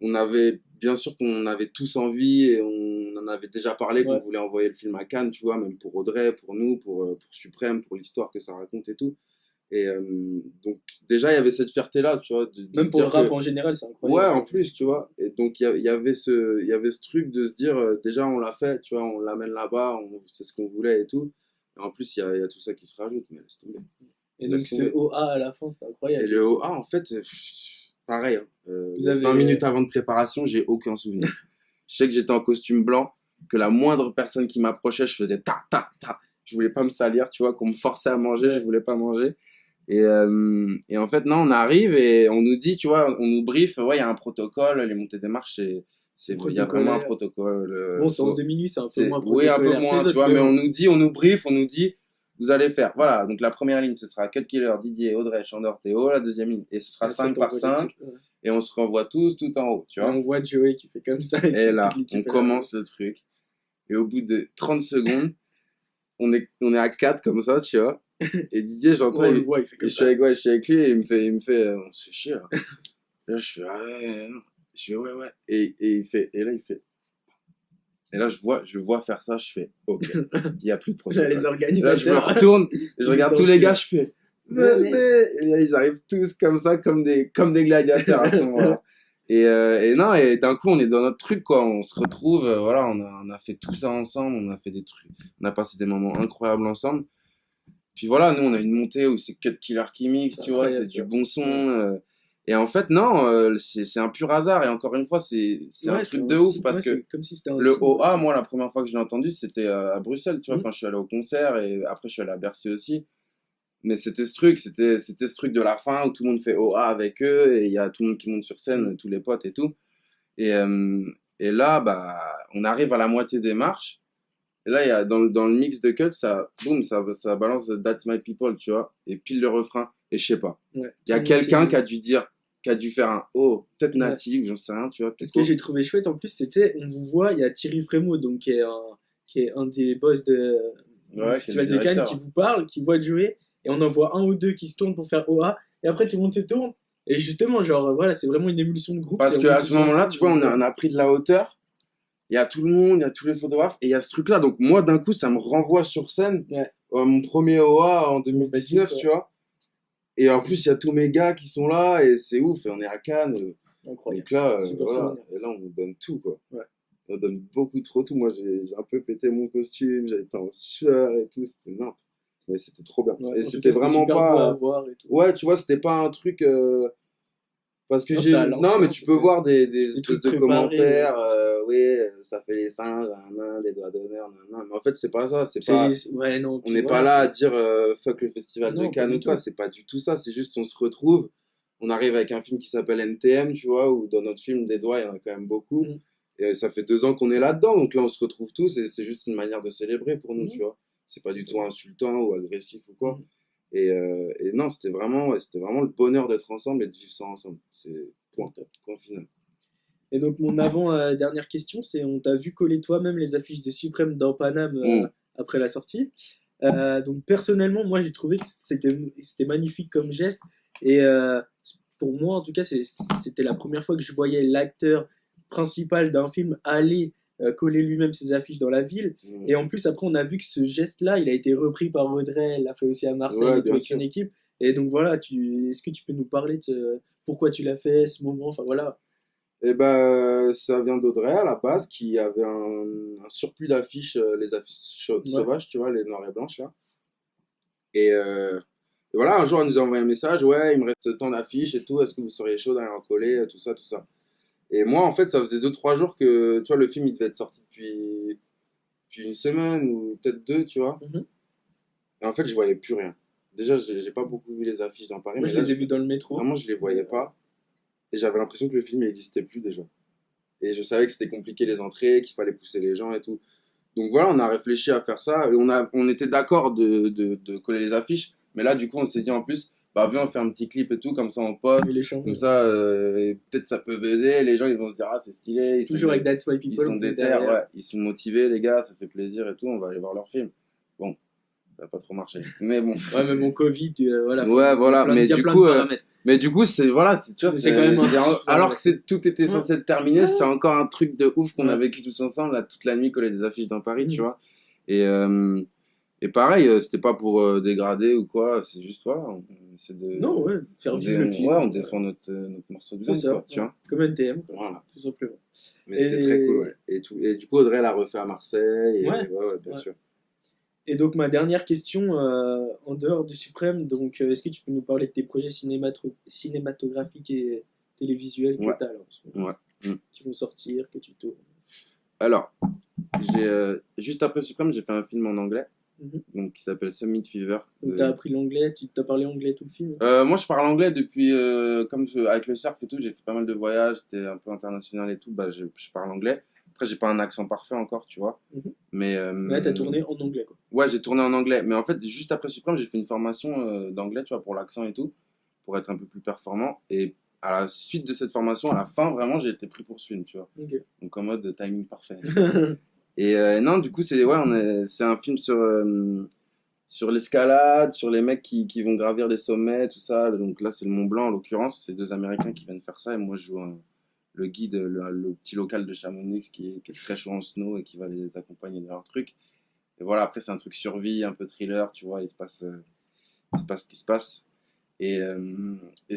on avait, bien sûr qu'on avait tous envie et on en avait déjà parlé qu'on Ouais. voulait envoyer le film à Cannes, tu vois, même pour Audrey, pour nous, pour Suprême, pour l'histoire que ça raconte et tout. Et donc, déjà, il y avait cette fierté-là, tu vois, de Même pour le dire rap que, en général, c'est ouais, incroyable. en plus, tu vois. Et donc, il y avait ce truc de se dire, déjà, on l'a fait, tu vois, on l'amène là-bas, c'est ce qu'on voulait et tout. Et en plus, il y a tout ça qui se rajoute, mais laisse tomber. Et donc Laisse ce tomber. OA à la fin, c'est Et incroyable le aussi. OA, en fait, pareil, hein. Vous 20 minutes avez... avant de préparation, j'ai aucun souvenir. Je sais que j'étais en costume blanc, que la moindre personne qui m'approchait, je faisais ta, ta, ta. Je voulais pas me salir, tu vois, qu'on me forçait à manger, je Ouais. voulais pas manger. Et en fait, non, on arrive et on nous dit, tu vois, on nous brief, ouais, il y a un protocole, les montées des marches, il y a vraiment un Protocolaire. protocole. Bon, Tu séance vois. de minuit, c'est un peu moins Oui, un peu protocolaire que moins, les tu autres, vois, mais mais bon. on nous brief, on nous dit, vous allez faire, voilà, donc la première ligne, ce sera Cut Killer, Didier, Audrey, Chandor, Théo, la deuxième ligne, et ce Et sera après, 5 par t'envoies 5 l'équipe. Ouais. et on se renvoie tous tout en haut, tu Et vois. on voit Joey qui fait comme ça, et Et toute là, on l'équipe est là. commence le truc, et au bout de 30 secondes, on est à 4 comme ça, tu vois. Et Didier, j'entends, Ouais, on le voit, il fait et comme ça. je suis avec lui, et on se fait chier, là. Et là, je fais, ah ouais, non. Je fais, ouais, ouais. Et là, je le vois faire ça, je fais, ok, il n'y a plus de Là, les protocole. Et là, je me organisateurs, retourne, et je ils regarde étaient en tous les sueur. gars, je fais, venez! Et là, ils arrivent tous comme ça, comme des gladiateurs à ce moment-là. Et non, et d'un coup, on est dans notre truc, quoi. On se retrouve, voilà, on a fait tout ça ensemble, on a fait des trucs, on a passé des moments incroyables ensemble. Puis voilà, nous, on a une montée où c'est Cut Killer qui mixe, C'est tu vois, c'est incroyable, du ça. bon son. Ouais. Et en fait, non, c'est un pur hasard. Et encore une fois, c'est un Ouais, c'est truc un de ouf signe. parce Ouais, que c'est comme si c'était un le signe. OA, moi, la première fois que je l'ai entendu, c'était à Bruxelles, tu vois, Mhm. quand je suis allé au concert et après, je suis allé à Bercy aussi. Mais c'était ce truc, c'était ce truc de la fin où tout le monde fait OA avec eux et il y a tout le monde qui monte sur scène, tous les potes et tout. Et, euh, et là, bah, on arrive à la moitié des marches. Et là, il y a, dans le mix de cuts, ça, boum, ça balance That's My People, tu vois, et pile le refrain. Et je sais pas. Ouais, Il y tout a le monde quelqu'un qui s'est... a dû dire, qui a dû faire un oh, peut-être Ouais. native, j'en sais rien, tu vois, Et ce que Pipo. j'ai trouvé chouette en plus, c'était, on vous voit, il y a Thierry Frémaux, donc qui est un des boss du Ouais, qui est le Festival de Cannes, qui directeur. vous parle, qui voit jouer, et on en voit un ou deux qui se tournent pour faire OA, et après tout le monde se tourne. Et justement, genre, voilà, c'est vraiment une évolution de groupe, c'est Parce on que est à ce tous moment-là, ensemble, tu vois, donc on a pris de la hauteur. Il y a tout le monde, il y a tous les photographes, et il y a ce truc-là. Donc moi, d'un coup, ça me renvoie sur scène, ouais, mon premier OA en on va dire, 2019, tu vois. Et en plus, il y a tous mes gars qui sont là, et c'est ouf, et on est à Cannes. incroyable, Donc là, super voilà. souvenir. Et là, on donne tout, quoi. Ouais. On donne beaucoup trop tout. Moi, j'ai un peu pété mon costume, j'avais été en sueur et tout, c'était n'importe. Mais c'était trop bien. Ouais, Et en tout c'était cas, c'était vraiment super beau à pas. voir et tout. Ouais, tu vois, c'était pas un truc. Parce que Non, c'était j'ai à vu. Non, mais l'instinct, tu peux c'était voir des des espèces trucs de préparés. commentaires. Oui, ça fait les singes, nan, des doigts d'honneur, nan. Mais en fait, c'est pas ça. C'est C'est pas. les... Ouais, non, On puis n'est pas voilà, là à c'est... dire fuck le festival de Non, pas Cannes du ou quoi. tout. C'est pas du tout ça. C'est juste on se retrouve. On arrive avec un film qui s'appelle NTM, tu vois, où dans notre film des doigts, il y en a quand même beaucoup. Mm. Et ça fait 2 ans qu'on est là-dedans. Donc là, on se retrouve tous et c'est juste une manière de célébrer pour nous, tu Mm. vois. C'est pas du tout insultant ou agressif ou quoi. Mm. Et non, c'était vraiment le bonheur d'être ensemble et de vivre ça ensemble. C'est point, point final. Et donc, mon avant-dernière question, c'est on t'a vu coller toi-même les affiches des Suprêmes dans Paname Mm. après la sortie. Donc, personnellement, moi, j'ai trouvé que c'était magnifique comme geste. Et pour moi, en tout cas, c'était la première fois que je voyais l'acteur principal d'un film aller coller lui-même ses affiches dans la ville. Mm. Et en plus, après, on a vu que ce geste-là, il a été repris par Audrey, elle l'a fait aussi à Marseille Ouais, et tout bien avec sûr. une équipe. Et donc, voilà, est-ce que tu peux nous parler de pourquoi tu l'as fait, ce moment, enfin voilà. Et ben, ça vient d'Audrey à la base qui avait un surplus d'affiches, les affiches Ouais. sauvages, tu vois, les noires et blanches là. Et voilà, un jour, elle nous a envoyé un message, ouais, il me reste tant d'affiches et tout, est-ce que vous seriez chaud d'aller en coller, tout ça, tout ça. Et moi, en fait, ça faisait 2 3 jours que, tu vois, le film, il devait être sorti depuis une semaine ou peut-être deux, tu vois. Mhm. Et en fait, je voyais plus rien. déjà, j'ai pas beaucoup vu les affiches dans Paris, Moi, mais je là, les ai vus dans le métro. vraiment, je les voyais pas. Et j'avais l'impression que le film n'existait plus déjà. Et je savais que c'était compliqué les entrées, qu'il fallait pousser les gens et tout. Donc voilà, on a réfléchi à faire ça. Et on était d'accord de coller les affiches. Mais là, du coup, on s'est dit en plus, bah, viens, on fait un petit clip et tout, comme ça on poste. Et les chambres. Comme ça, peut-être ça peut buzzer. Les gens, ils vont se dire, ah, c'est stylé. Toujours avec That's Why Ils People sont en plus déter, derrière. ouais. Ils sont motivés, les gars, ça fait plaisir et tout. On va aller voir leur film. Bon, ça n'a pas trop marché. Mais bon. Ouais, mais bon, Covid, voilà. Ouais, voilà. Il y a plein de paramètres. Mais du coup, c'est voilà, tu vois, C'est quand même alors que tout était censé être terminé, Ouais. c'est encore un truc de ouf qu'on Ouais. a vécu tous ensemble, là, toute la nuit, coller des affiches dans Paris, tu Mhm. vois. Et pareil, c'était pas pour dégrader ou quoi, c'est juste voilà, on essaie de Non, ouais, faire vivre le film. ouais, on défend notre morceau de C'est viande, ça, quoi, tu vois. comme NTM, quoi, Voilà. tout simplement. Mais c'était très cool, ouais. Et du coup, Audrey l'a refait à Marseille, et Ouais. ouais, bien sûr. Et donc, ma dernière question, en dehors du Suprême, donc, est-ce que tu peux nous parler de tes projets cinématographiques et télévisuels que Ouais. tu as, là, en ce moment, Ouais. qui vont sortir, que tu tournes? Alors, juste après Suprême, j'ai fait un film en anglais, donc qui s'appelle Summit Fever. Donc, t'as appris l'anglais, tu t'as parlé anglais tout le film? Moi, je parle anglais depuis, avec le surf et tout, j'ai fait pas mal de voyages, c'était un peu international et tout, bah, je parle anglais. Après, j'ai pas un accent parfait encore, tu vois. Mais, Ouais, t'as tourné en anglais, quoi. ouais, j'ai tourné en anglais. Mais en fait, juste après Suprême, j'ai fait une formation d'anglais, tu vois, pour l'accent et tout, pour être un peu plus performant. Et à la suite de cette formation, à la fin, vraiment, j'ai été pris pour ce film, tu vois. Ok. Donc en mode timing parfait. Et non, du coup, c'est un film sur l'escalade, sur les mecs qui vont gravir des sommets, tout ça. Donc là, c'est le Mont Blanc en l'occurrence. C'est deux Américains qui viennent faire ça. Et moi, je joue le guide, le petit local de Chamonix qui est très chaud en snow et qui va les accompagner dans leur truc. Et voilà, après, c'est un truc survie, un peu thriller, tu vois. Il se passe ce qui se passe. Et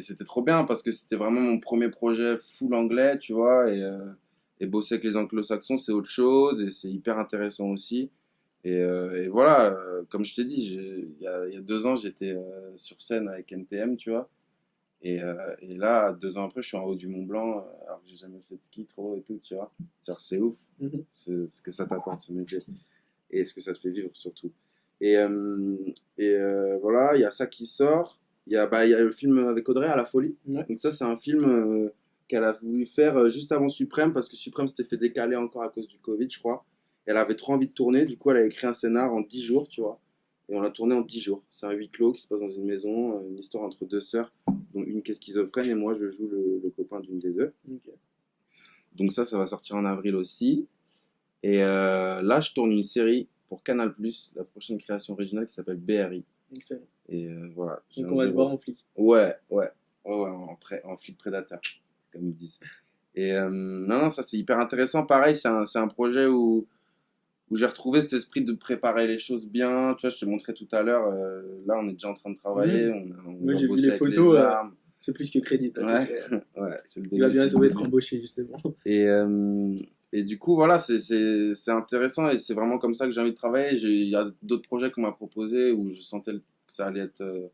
c'était trop bien parce que c'était vraiment mon premier projet full anglais, tu vois. Et bosser avec les anglo-saxons, c'est autre chose et c'est hyper intéressant aussi. Et voilà, comme je t'ai dit, il y a 2 ans, j'étais sur scène avec NTM, tu vois. Et là, 2 ans après, je suis en haut du Mont Blanc, alors que j'ai jamais fait de ski trop et tout, tu vois. Genre, c'est ouf. C'est ce que ça t'apporte, ce métier. Et ce que ça te fait vivre, surtout. Voilà, il y a ça qui sort. Il y a le film avec Audrey à la folie. Ouais. Donc ça, c'est un film qu'elle a voulu faire juste avant Suprême, parce que Suprême s'était fait décaler encore à cause du Covid, je crois. Elle avait trop envie de tourner, du coup elle a écrit un scénar en 10 jours, tu vois. Et on l'a tourné en 10 jours. C'est un huis clos qui se passe dans une maison, une histoire entre deux sœurs, dont une qui est schizophrène et moi je joue le copain d'une des deux. Ok. Donc ça va sortir en avril aussi. Et là, je tourne une série pour Canal+, la prochaine création originale qui s'appelle BRI. Excellent. Et voilà. Donc on va te voir en flic. Ouais, en flic prédateur, comme ils disent. Et non, ça c'est hyper intéressant. Pareil, c'est un projet où j'ai retrouvé cet esprit de préparer les choses bien. Tu vois, je te montrais tout à l'heure, là on est déjà en train de travailler. Moi va j'ai vu bosser les avec photos, les armes. c'est plus que crédible. Là, Ouais, ouais, c'est le il va début. bientôt être embauché justement. Et du coup, voilà, c'est intéressant et c'est vraiment comme ça que j'ai envie de travailler. Il y a d'autres projets qu'on m'a proposés où je sentais que ça allait être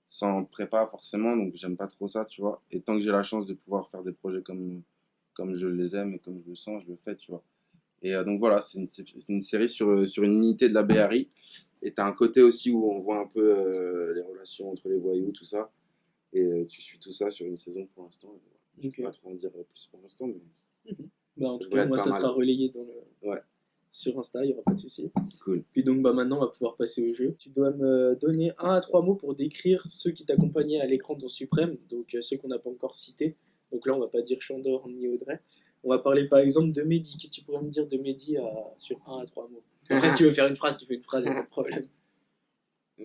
sans prépa forcément, donc j'aime pas trop ça, tu vois. Et tant que j'ai la chance de pouvoir faire des projets comme je les aime et comme je le sens, je le fais, tu vois. Et donc voilà, c'est une série sur une unité de la BRI. Et t'as un côté aussi où on voit un peu les relations entre les voyous, tout ça. Et tu suis tout ça sur une saison pour l'instant. Je ne peux pas trop en dire plus pour l'instant, mais Bah, en ça tout devrait cas, être moi pas ça mal. sera relayé Ouais. sur Insta, il n'y aura pas de souci. Cool. Puis donc bah, maintenant, on va pouvoir passer au jeu. Tu dois me donner 1 à 3 mots pour décrire ceux qui t'accompagnaient à l'écran dans Suprême, donc ceux qu'on n'a pas encore cités. Donc là, on va pas dire Chandor ni Audrey. On va parler par exemple de Mehdi. Qu'est-ce que tu pourrais me dire de Mehdi sur 1 à 3 mots? Après, si tu veux faire une phrase, tu fais une phrase, il n'y a pas de problème.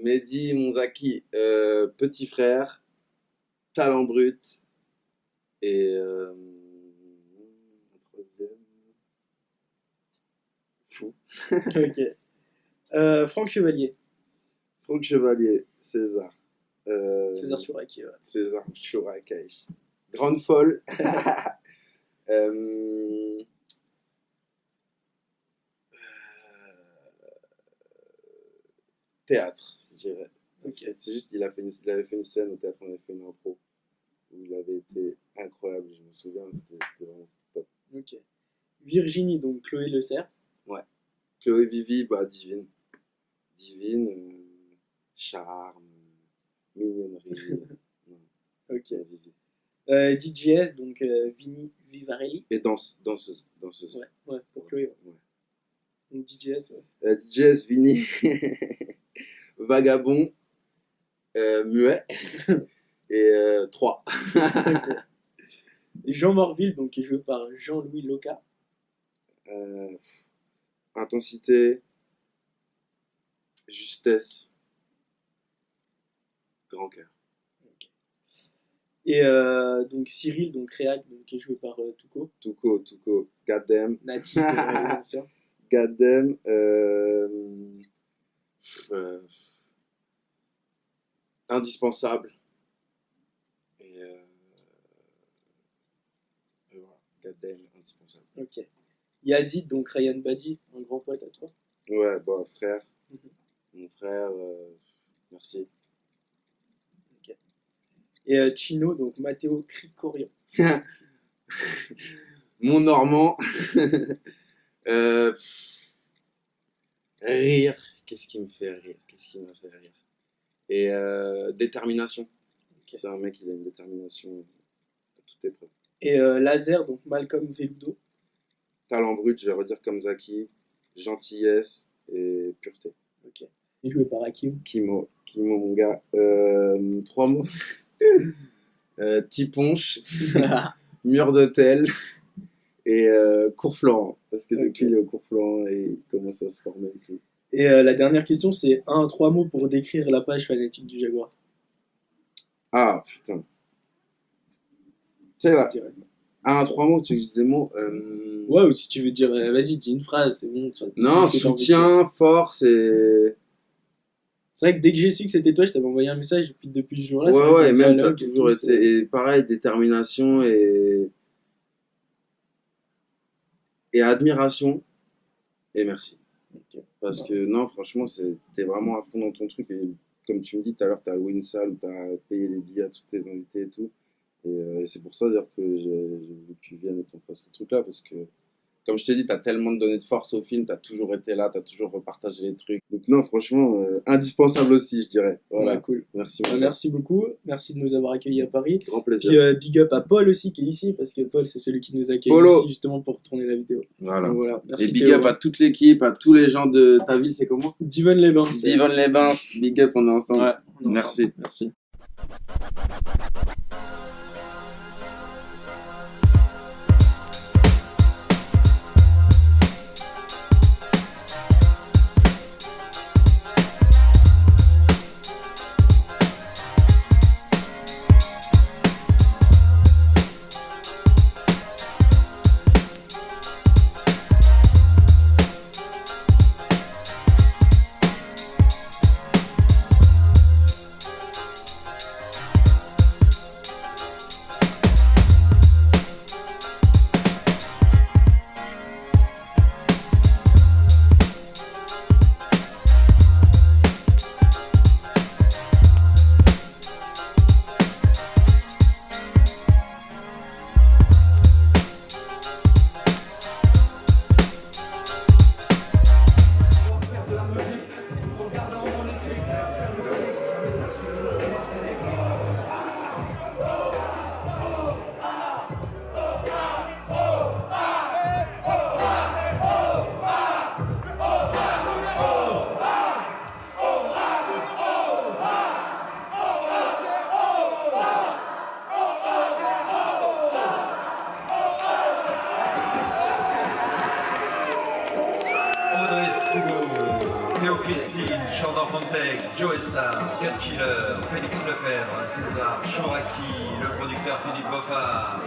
Mehdi Monzaki, petit frère, talent brut, et un troisième, fou. Ok. Franck Chevalier. Franck Chevalier, César. César Chouraki. Ouais. César Chourakaï. Grande folle. Euh, Théâtre, je dirais. Okay. C'est juste il avait fait une scène au théâtre, on avait fait une impro où il avait été incroyable, je me souviens, c'était vraiment top. Ok. Virginie, donc Chloé Le Cerf. Ouais. Chloé Vivi, bah divine. Divine, charme, DJS, donc Vini Vivarelli. Et danseuse. Ouais, pour Chloé. Ouais. Ouais. Donc DJS, ouais. DJS, Vini, Vagabond, Muet, et 3. Ok. Et Jean Morville, donc qui est joué par Jean-Louis Loca. Intensité, justesse, grand cœur. Et donc Cyril, donc Réac, donc, qui est joué par Tuco. Tuco, goddamn, Natif, bien sûr. goddamn, indispensable. Et voilà, goddamn, indispensable. Ok. Yazid, donc Ryan Badi, un grand pote à toi. Ouais, bon, frère, Mhm. mon frère, merci. Ok. Et Chino, donc Matteo Cricorian. Mon Normand, rire, qu'est-ce qui me fait rire? Qu'est-ce qui m'a fait rire? Et détermination. C'est un mec, il a une détermination à toute épreuve. Et Laser, donc Malcolm Veludo. Talent brut, je vais redire comme Zaki, gentillesse et pureté. Ok. Et joué par Hakim. Kimo, mon gars. 3 mots. Tiponche, mur d'hôtel et cours Florent. Parce que depuis le cours Florent, il commence à se former et tout. Et la dernière question, c'est 3 mots pour décrire la page fanatique du Jaguar. Ah, putain. C'est là. Je dirais. 3 mots, tu veux que je dise des mots Ouais, ou si tu veux dire, vas-y, dis une phrase, c'est bon. Non, dis ce que t'as envie de dire. soutien, force et... C'est vrai que dès que j'ai su que c'était toi, je t'avais envoyé un message, et puis depuis ce jour-là, Ouais, et même t'as dialogue toujours tout, été... Et pareil, détermination et admiration et merci. Ok. Parce que non, franchement, t'es vraiment à fond dans ton truc. Et comme tu me dis tout à l'heure, t'as loué une salle où t'as payé les billets à tous tes invités et tout. Et c'est pour ça d'ailleurs que j'ai voulu que tu viennes et qu'on fasse ce truc-là. Parce que, comme je t'ai dit, t'as tellement donné de force au film, t'as toujours été là, t'as toujours repartagé les trucs. Donc non, franchement, indispensable aussi, je dirais. Voilà, Ouais, cool. merci. Bah, merci beaucoup, merci de nous avoir accueillis à Paris. Grand Puis plaisir. big up à Paul aussi qui est ici, parce que Paul c'est celui qui nous accueille Polo. ici justement pour tourner la vidéo. Voilà. Donc voilà, merci Et big Théo, up à toute l'équipe, à tous les gens de ta ville, c'est comment? Divonne-les-Bains. Divonne-les-Bains, big up, on est ensemble. Ouais, on est Merci. ensemble. Merci. Théo Christine, Chandor Fontec, Joe Star, Cut Killer, Félix Lefebvre, César Chouraki, le producteur Philippe Boffard.